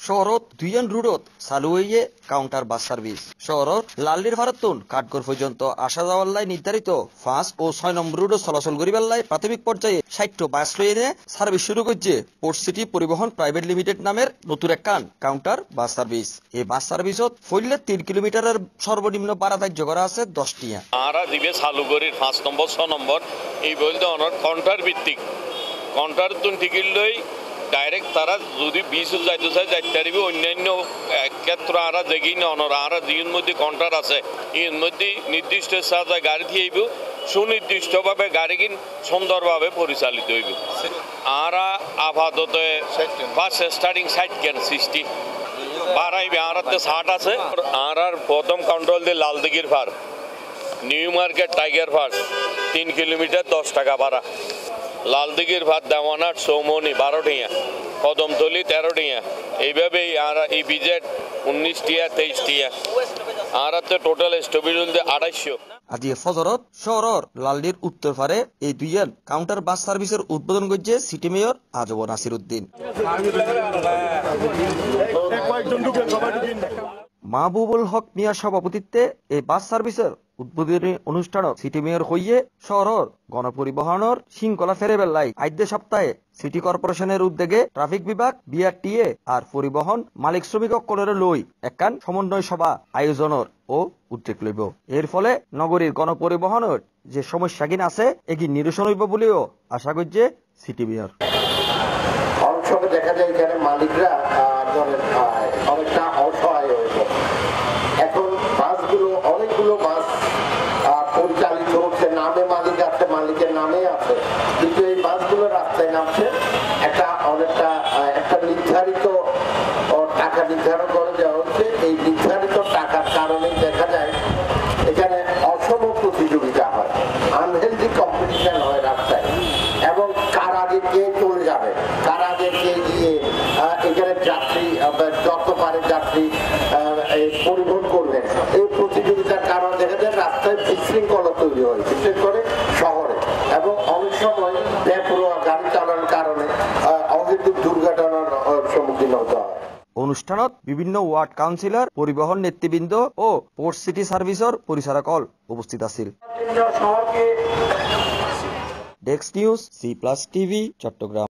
শহরত দুইজন রুটত চালু হয়ে কাউন্টার বাস সার্ভিস শহরত লালডির ভারতুন কাঠগড় পর্যন্ত আসা যাওয়ার লাই নির্ধারিত 5 ও 6 নম্বর রুটত চলাচল করিবার লাই প্রাথমিক পর্যায়ে 60 বাস লইয়ে সার্ভিস শুরু করছে পোর্ট সিটি পরিবহন প্রাইভেট লিমিটেড নামের নতুন একখান কাউন্টার বাস সার্ভিস। এই বাস সার্ভিসত ফইলে 3 কিলোমিটারের সর্বনিম্ন ভাড়া ধার্য করা আছে 10 টিয়া। আরা দিবে চালু করি 5 নম্বর 6 নম্বর এই বলতে অনর কাউন্টার ভিত্তিক কাউন্টার তুন টিকিট লই ডাইরেক্ট তারা যদি 20 যাইতে চায় যাইতে পারবে। অন্যান্য ক্ষেত্র আরা দেখি না অনর আরা দিন মধ্যে কাউন্টার আছে এর মধ্যে নির্দিষ্ট সাজা গাড়ি দিয়েইব সুনির্দিষ্টভাবে গাড়ি কিন সুন্দরভাবে পরিচালিত হইব। আরা আপাতত বাস স্টার্টিং 60 কেন 60 বাড়াইবে আরাতে 60 আছে। আর প্রথম কাউন্টার দিয়ে লালদিঘির পার নিউ মার্কেট টাইগার পার 3 কিলোমিটার 10 টাকা ভাড়া। লালদিঘির ভাত দেওয়ানার সৌমনি 12 টিয়া, কদমতলি 13 টিয়া, এইভাবেই আর এই বিজেট 19 টিয়া 23 টিয়া আর টোটাল স্টপেজ 250। আজি ফজরত শহরের লালডির উত্তর পারে এই দুইজন কাউন্টার বাস সার্ভিসের উদ্বোধন করছে সিটি মেয়র আজব নাসির উদ্দিন। মাহবুবুল হক মিয়ার সভাপতিত্বে এই বাস সার্ভিসের উদ্বোধনী অনুষ্ঠান সিটি মেয়র হইয়ে শহরের গণপরিবহনের শৃঙ্খলা ফেরে বেলায় আইদ্য সপ্তাহে সিটি কর্পোরেশনের উদ্যোগে ট্রাফিক বিভাগ বিআরটিএ আর পরিবহন মালিক শ্রমিক সকলের লই একখান সমন্বয় সভা আয়োজনের ও উদ্যোগ লইব। এর ফলে নগরীর গণপরিবহনের যে সমস্যাগিন আছে এগি নিরসন হইব বলেও আশা করছে সিটি মেয়র। অনেক সময় দেখা যায় এখানে মালিকরা অনেকটা অসহায় হয়েছে। এখন বাসগুলো অনেকগুলো বাস পরিচালিত হচ্ছে, নামে মালিক আছে, মালিকের নামে আছে, কিন্তু এই বাসগুলো রাস্তায় নামছে অনেকটা একটা নির্ধারিত টাকা নির্ধারণ করে দেওয়া হচ্ছে। এই নির্ধারিত টাকার কারণে দেখা যায় এখানে অসম প্রতিযোগিতা হয়, আনহেলদি কম্পিটিশন হয় রাস্তায়, এবং কার আগে কে চলে যাবে, কার আগে কে গিয়ে এখানে যাত্রী যত পারে যাত্রী পরিবহন করবেন। এই প্রতিযোগিতার কারণে দেখা যায় রাস্তায় বিশৃঙ্খলা তৈরি হয়, বিশেষ করে শহরে, এবং অনেক সময় বেপরোয়া গাড়ি চালানোর কারণে অহেতুক দুর্ঘটনার সম্মুখীন হতে হয়। অনুষ্ঠানত বিভিন্ন ওয়ার্ড কাউন্সিলর, পরিবহন নেতৃবৃন্দ ও পোর্ট সিটি সার্ভিসের পরিচালকল উপস্থিত আছিল। Desk news, C+ TV, Chittagong.